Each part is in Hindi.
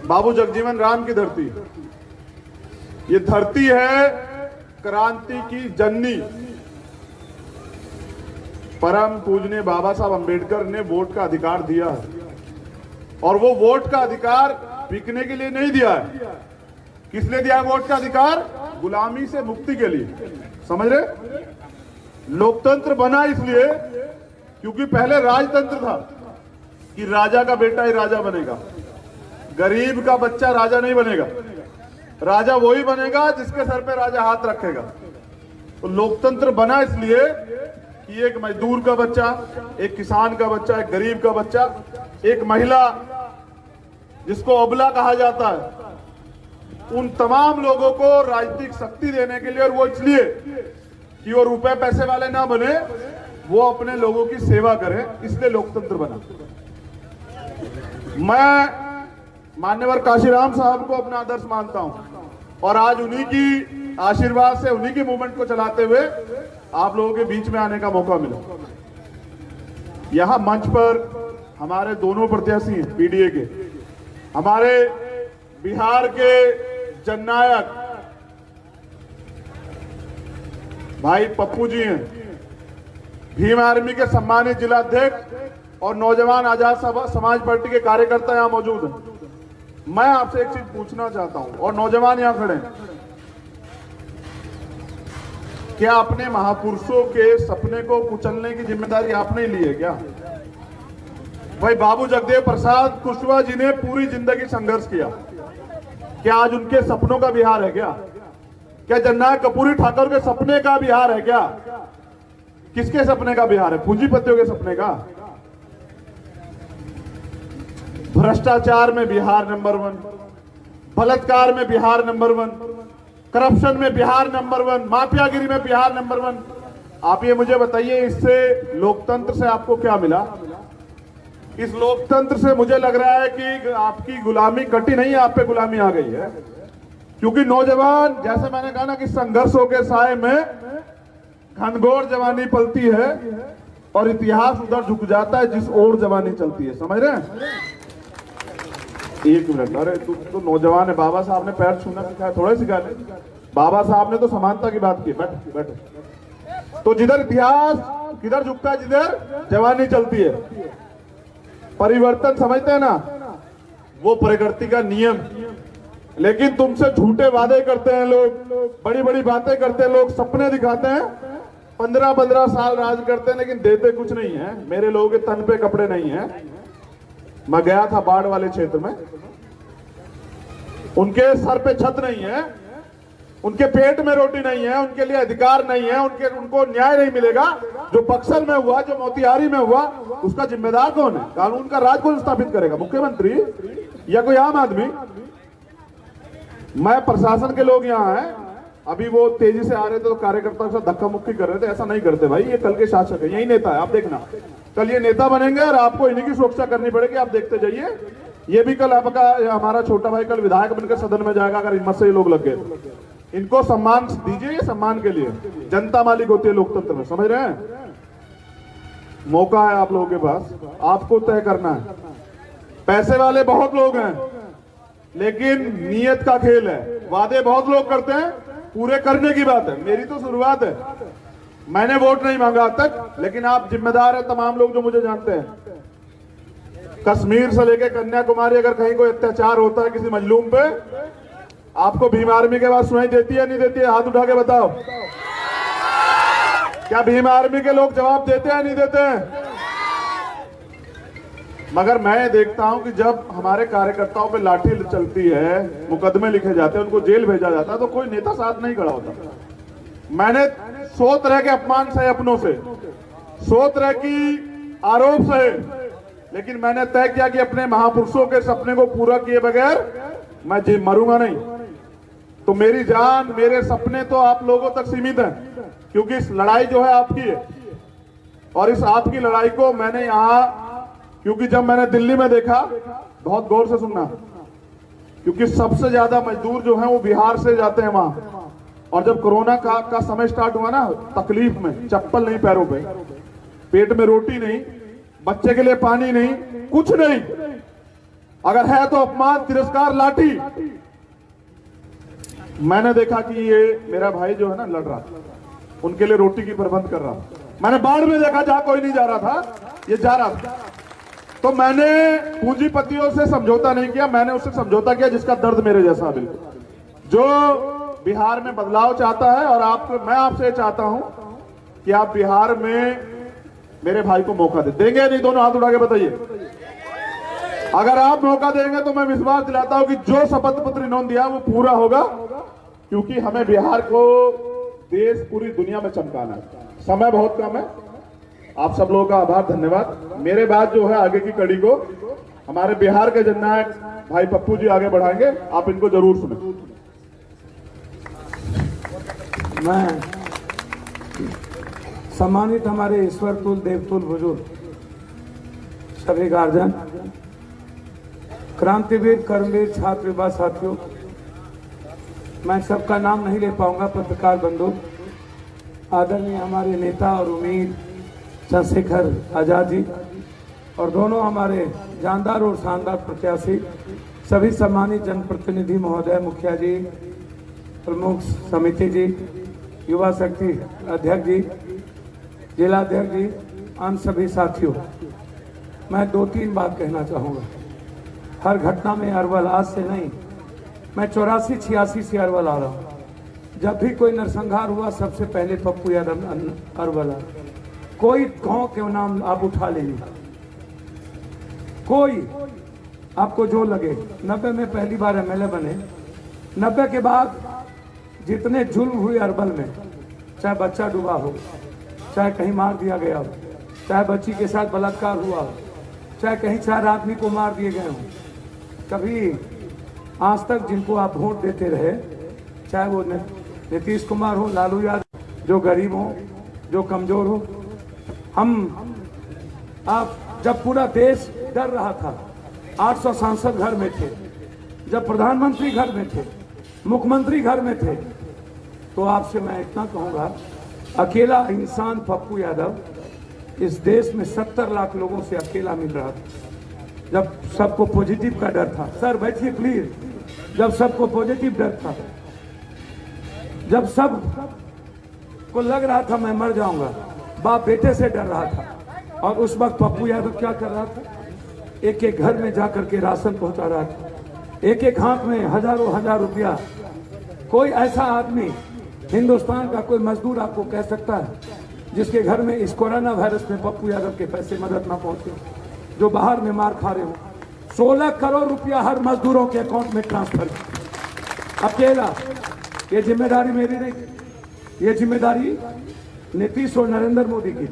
बाबू जगजीवन राम की धरती। ये धरती है क्रांति की जननी। परम पूजनीय बाबा साहब अंबेडकर ने वोट का अधिकार दिया है, और वो वोट का अधिकार बिकने के लिए नहीं दिया है। किस लिए दिया वोट का अधिकार? गुलामी से मुक्ति के लिए। समझ रहे? लोकतंत्र बना इसलिए क्योंकि पहले राजतंत्र था कि राजा का बेटा ही राजा बनेगा, गरीब का बच्चा राजा नहीं बनेगा। राजा वही बनेगा जिसके सर पे राजा हाथ रखेगा। तो लोकतंत्र बना इसलिए कि एक मजदूर का बच्चा, एक किसान का बच्चा, एक गरीब का बच्चा, एक महिला जिसको अबला कहा जाता है, उन तमाम लोगों को राजनीतिक शक्ति देने के लिए, और वो इसलिए कि वो रुपए पैसे वाले ना बने, वो अपने लोगों की सेवा करें, इसलिए लोकतंत्र बना। मैं मान्यवर काशीराम साहब को अपना आदर्श मानता हूं, और आज उन्हीं की आशीर्वाद से, उन्हीं की मूवमेंट को चलाते हुए आप लोगों के बीच में आने का मौका मिला। यहां मंच पर हमारे दोनों प्रत्याशी हैं पीडीए के, हमारे बिहार के जननायक भाई पप्पू जी हैं, भीम आर्मी के सम्मानित जिलाध्यक्ष और नौजवान आजाद समाज पार्टी के कार्यकर्ता यहां मौजूद हैं। मैं आपसे एक चीज पूछना चाहता हूं, और नौजवान यहां खड़े हैं, क्या अपने महापुरुषों के सपने को कुचलने की जिम्मेदारी आपने ली है क्या? भाई बाबू जगदेव प्रसाद कुशवाहा जी ने पूरी जिंदगी संघर्ष किया, क्या आज उनके सपनों का बिहार है क्या? क्या जननायक कर्पूरी ठाकुर के सपने का बिहार है क्या? किसके सपने का बिहार है? पूंजीपतियों के सपने का? भ्रष्टाचार में बिहार नंबर 1, बलात्कार में बिहार नंबर 1, करप्शन में बिहार नंबर 1, माफियागिरी में बिहार नंबर 1। आप ये मुझे बताइए, इससे लोकतंत्र से आपको क्या मिला? इस लोकतंत्र से मुझे लग रहा है कि आपकी गुलामी कटी नहीं है, आप पे गुलामी आ गई है। क्योंकि नौजवान, जैसे मैंने कहा ना कि संघर्षों के साए में घनघोर जवानी पलती है, और इतिहास उधर झुक जाता है जिस ओर जवानी चलती है। समझ रहे हैं? एक मिनट, अरे तू नौजवान है, बाबा साहब ने पैर छूना सिखाया, थोड़ा सिखा ले। बाबा साहब ने तो समानता की बात की। बैठ बैठ। तो जिधर इतिहास किधर झुकता है, जिधर जवानी चलती है। परिवर्तन समझते हैं ना, वो प्रकृति का नियम। लेकिन तुमसे झूठे वादे करते हैं लोग, बड़ी बड़ी बातें करते हैं लोग, सपने दिखाते हैं, 15-15 साल राज करते हैं, लेकिन देते कुछ नहीं है। मेरे लोगों के तन पे कपड़े नहीं है। मैं गया था बाढ़ वाले क्षेत्र में, उनके सर पे छत नहीं है, उनके पेट में रोटी नहीं है, उनके लिए अधिकार नहीं है, उनको न्याय नहीं मिलेगा। जो बक्सर में हुआ, जो मोतिहारी में हुआ, उसका जिम्मेदार कौन है? कानून का राज कौन स्थापित करेगा? मुख्यमंत्री या कोई आम आदमी? मैं प्रशासन के लोग यहाँ हैं, अभी वो तेजी से आ रहे थे तो कार्यकर्ताओं के साथ धक्का मुक्की कर रहे थे। ऐसा नहीं करते भाई, ये कल के शासक है, यही नेता है। आप देखना, कल ये नेता बनेंगे और आपको इन्हीं की सुरक्षा करनी पड़ेगी। आप देखते जाइए, ये भी कल आपका, हमारा छोटा भाई कल विधायक बनकर सदन में जाएगा अगर हिम्मत से ये लोग लग गए। इनको सम्मान दीजिए, ये सम्मान के लिए। जनता मालिक होती है लोकतंत्र में, समझ रहे हैं? मौका है आप लोगों के पास, आपको तय करना है। पैसे वाले बहुत लोग हैं, लेकिन नीयत का खेल है। वादे बहुत लोग करते हैं, पूरे करने की बात है। मेरी तो शुरुआत है, मैंने वोट नहीं मांगा अब तक, लेकिन आप जिम्मेदार हैं, तमाम लोग जो मुझे जानते हैं। कश्मीर से लेकर कन्याकुमारी, अगर कहीं कोई अत्याचार होता है किसी मजलूम पे, आपको भीम आर्मी के बाद सुनाई देती है नहीं देती है? हाथ उठा के बताओ। क्या भीम आर्मी के लोग जवाब देते हैं नहीं देते हैं? मगर मैं देखता हूं कि जब हमारे कार्यकर्ताओं पे लाठी चलती है, मुकदमे लिखे जाते हैं, उनको जेल भेजा जाता है, तो कोई नेता साथ नहीं खड़ा होता। मैंने 100 तरह के अपमान सहे अपनों से, 100 तरह की आरोप सहे, लेकिन मैंने तय किया कि अपने महापुरुषों के सपने को पूरा किए बगैर मैं मरूंगा नहीं। तो मेरी जान, मेरे सपने तो आप लोगों तक सीमित हैं, क्योंकि इस लड़ाई जो है आपकी है। और इस आपकी लड़ाई को मैंने यहाँ, क्योंकि जब मैंने दिल्ली में देखा, बहुत गौर से सुनना, क्योंकि सबसे ज्यादा मजदूर जो हैं वो बिहार से जाते हैं वहां। और जब कोरोना का समय स्टार्ट हुआ ना, तकलीफ में, चप्पल नहीं पैरों पे, पेट में रोटी नहीं, बच्चे के लिए पानी नहीं, कुछ नहीं, अगर है तो अपमान, तिरस्कार, लाठी। मैंने देखा कि ये मेरा भाई जो है ना लड़ रहा, उनके लिए रोटी की प्रबंध कर रहा। मैंने बाढ़ में देखा जहां कोई नहीं जा रहा था, ये जा रहा था। तो मैंने पूंजीपतियों से समझौता नहीं किया, मैंने उससे समझौता किया जिसका दर्द मेरे जैसा, बिल्कुल, जो बिहार में बदलाव चाहता है। और मैं आपसे चाहता हूं कि आप बिहार में मेरे भाई को मौका देंगे नहीं? दोनों हाथ उठा के बताइए। अगर आप मौका देंगे तो मैं विश्वास दिलाता हूं कि जो शपथ पत्र इन्होंने दिया वो पूरा होगा, क्योंकि हमें बिहार को देश पूरी दुनिया में चमकाना है। समय बहुत कम है। आप सब लोगों का आभार, धन्यवाद। मेरे बाद जो है आगे की कड़ी को हमारे बिहार के जननायक भाई पप्पू जी आगे बढ़ाएंगे, आप इनको जरूर सुने। मैं सम्मानित हमारे ईश्वर तुल देवतुल बुजुर्ग सभी गार्जियन, क्रांतिवीर, कर्मवीर, छात्र विभाग साथियों, मैं सबका नाम नहीं ले पाऊंगा। पत्रकार बंधु, आदरणीय हमारे नेता और उम्मीद चंद्रशेखर आजाद जी, और दोनों हमारे जानदार और शानदार प्रत्याशी, सभी सम्मानित जनप्रतिनिधि महोदय, मुखिया जी, प्रमुख समिति जी, युवा शक्ति अध्यक्ष जी, जिलाध्यक्ष जी, अन्य सभी साथियों, मैं 2-3 बात कहना चाहूँगा। हर घटना में अरवल, आज से नहीं, मैं 84-86 से अरवल आ रहा हूँ। जब भी कोई नरसंहार हुआ सबसे पहले पप्पू यादव अरवल आ। कोई गांव के नाम आप उठा लीजिए, कोई आपको जो लगे। 90 में पहली बार एमएलए बने। 90 के बाद जितने जुल्म हुए अरवल में, चाहे बच्चा डूबा हो, चाहे कहीं मार दिया गया हो, चाहे बच्ची के साथ बलात्कार हुआ हो, चाहे कहीं 4 आदमी को मार दिए गए हों, कभी आज तक जिनको आप वोट देते रहे, चाहे वो नीतीश कुमार हो, लालू यादव, जो गरीब हो, जो कमजोर हो, आप जब पूरा देश डर रहा था, 800 सांसद घर में थे, जब प्रधानमंत्री घर में थे, मुख्यमंत्री घर में थे, तो आपसे मैं इतना कहूंगा, अकेला इंसान पप्पू यादव इस देश में 70 लाख लोगों से अकेला मिल रहा था। जब सबको पॉजिटिव का डर था, सर बैठिए प्लीज, जब सबको पॉजिटिव डर था, जब सब को लग रहा था मैं मर जाऊंगा, बाप बेटे से डर रहा था, और उस वक्त पप्पू यादव क्या कर रहा था? एक एक घर में जाकर के राशन पहुंचा रहा था, एक एक हाथ में हजारों हजार रुपया। कोई ऐसा आदमी हिंदुस्तान का, कोई मजदूर आपको कह सकता है जिसके घर में इस कोरोना वायरस में पप्पू यादव के पैसे मदद ना पहुंचे, जो बाहर में मार खा रहे हो? 16 करोड़ रुपया हर मजदूरों के अकाउंट में ट्रांसफर किया, अकेला। ये जिम्मेदारी मेरी नहीं, ये जिम्मेदारी नीतीश और नरेंद्र मोदी की।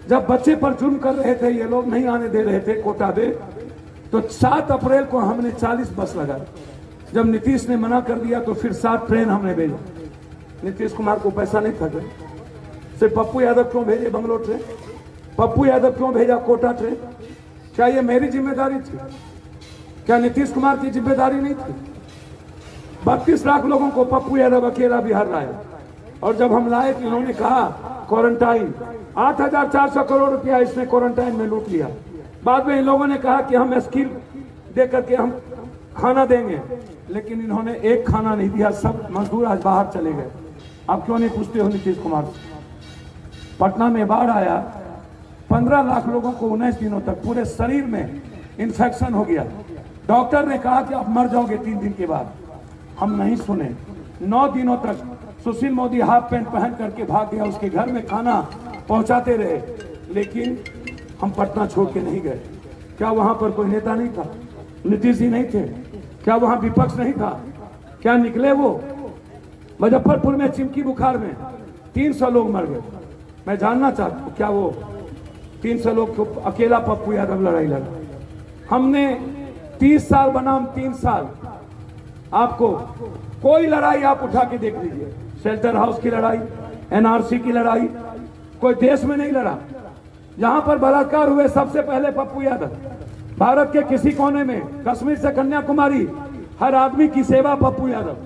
जब बच्चे पर जुल्म कर रहे थे, ये लोग नहीं आने दे रहे थे कोटा दे, तो 7 अप्रैल को हमने 40 बस लगाए। जब नीतीश ने मना कर दिया तो फिर 7 ट्रेन हमने भेजा। नीतीश कुमार को पैसा नहीं था, सिर्फ पप्पू यादव क्यों भेजे बंगलोर ट्रेन? पप्पू यादव क्यों भेजा कोटा ट्रेन? क्या ये मेरी जिम्मेदारी थी? क्या नीतीश कुमार की जिम्मेदारी नहीं थी? 32 लाख लोगों को पप्पू यादव अकेला बिहार लाया, और जब हम लाए तो इन्होंने कहा क्वारंटाइन, 8,400 करोड़ रुपया इसने क्वारंटाइन में लूट लिया। बाद में इन लोगों ने कहा कि हम स्किल दे करके हम खाना देंगे, लेकिन इन्होंने एक खाना नहीं दिया। सब मजदूर आज बाहर चले गए। आप क्यों नहीं पूछते हो नीतीश कुमार? पटना में बाढ़ आया, 15 लाख लोगों को 19 दिनों तक पूरे शरीर में इंफेक्शन हो गया। डॉक्टर ने कहा कि आप मर जाओगे 3 दिन के बाद। हम नहीं सुने। 9 दिनों तक सुशील मोदी हाफ पैंट पहन करके भाग गया, उसके घर में खाना पहुंचाते रहे, लेकिन हम पटना छोड़ के नहीं गए। क्या वहां पर कोई नेता नहीं था? नीतीश जी नहीं थे? क्या वहां विपक्ष नहीं था? क्या निकले वो? मुजफ्फरपुर में चिमकी बुखार में 300 लोग मर गए। मैं जानना चाहता हूं, क्या वो 300 लोग को अकेला पप्पू यादव लड़ाई लड़ा? हमने 30 साल बनाम 3 साल, आपको कोई लड़ाई आप उठा के देख लीजिए, शेल्टर हाउस की लड़ाई, एनआरसी की लड़ाई, कोई देश में नहीं लड़ा। जहां पर बलात्कार हुए सबसे पहले पप्पू यादव। भारत के किसी कोने में, कश्मीर से कन्याकुमारी, हर आदमी की सेवा पप्पू यादव।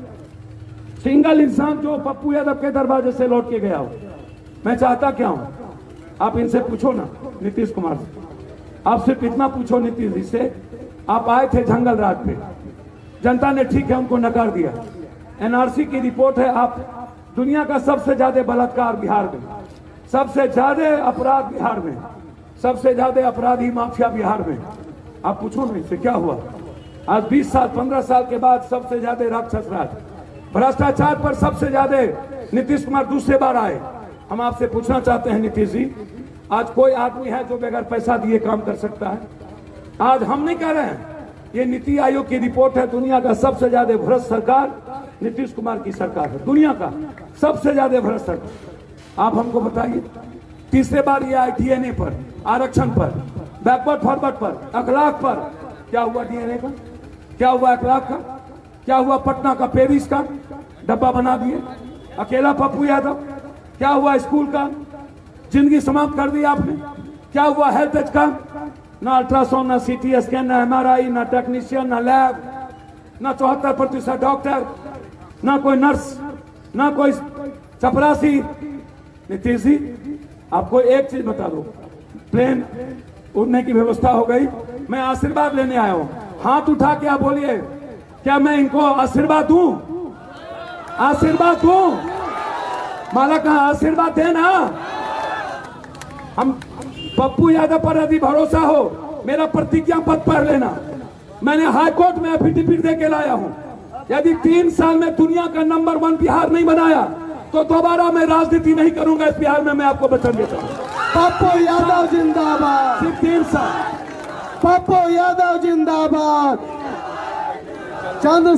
सिंगल इंसान जो पप्पू यादव के दरवाजे से लौट के गया हो। मैं चाहता क्या हूं? आप इनसे पूछो ना, नीतीश कुमार से। आप सिर्फ इतना पूछो नीतीश जी से, आप आए थे जंगल राज पे, जनता ने ठीक है उनको नकार दिया। एनआरसी की रिपोर्ट है, आप दुनिया का सबसे ज्यादा बलात्कार बिहार में, सबसे ज्यादा अपराध बिहार में, सबसे ज्यादा अपराधी माफिया बिहार में। आप पूछो नहीं से क्या हुआ। आज 20 साल 15 साल के बाद सबसे ज्यादा राक्षस राज, भ्रष्टाचार पर सबसे ज्यादा नीतीश कुमार दूसरे बार आए। हम आपसे पूछना चाहते हैं नीतीश जी, आज कोई आदमी है जो बगैर पैसा दिए काम कर सकता है? आज हम नहीं कह रहे हैं, ये नीति आयोग की रिपोर्ट है, दुनिया का सबसे ज्यादा भ्रष्ट सरकार नीतीश कुमार की सरकार है, दुनिया का सबसे ज्यादा भ्रष्ट सरकार। आप हमको बताइए, तीसरे बार ये आए डीएनए पर, आरक्षण पर, बैकवर्ड फॉरवर्ड पर, अखलाक पर। क्या हुआ डीएनए का? क्या हुआ अखलाक का? क्या हुआ पटना का पेरिस का डब्बा बना दिए अकेला पप्पू यादव? क्या हुआ स्कूल का? जिंदगी समाप्त कर दी आपने। क्या हुआ हेल्थ का? ना अल्ट्रासाउंड, ना सीटी स्कैन, ना एमआरआई, ना टेक्नीशियन, ना लैब, ना 74% डॉक्टर, ना कोई नर्स, ना कोई चपरासी। नीतीश जी, आपको एक चीज बता दो, प्लेन उड़ने की व्यवस्था हो गई, मैं आशीर्वाद लेने आया हूं। हाथ उठा के आप बोलिए, क्या मैं इनको आशीर्वाद दूं? आशीर्वाद दूं? माला कहा आशीर्वाद देना। हम पप्पू यादव पर यदि भरोसा हो, मेरा प्रतिज्ञा पत्र पढ़ लेना। मैंने हाई कोर्ट में एफिडेविट दे के लाया हूं। यदि 3 साल में दुनिया का नंबर 1 बिहार नहीं बनाया तो दोबारा मैं राजनीति नहीं करूंगा इस बिहार में, मैं आपको वचन देता हूं। पप्पू यादव जिंदाबाद। सिर्फ 3 साल। पप्पू यादव जिंदाबाद। चंद्र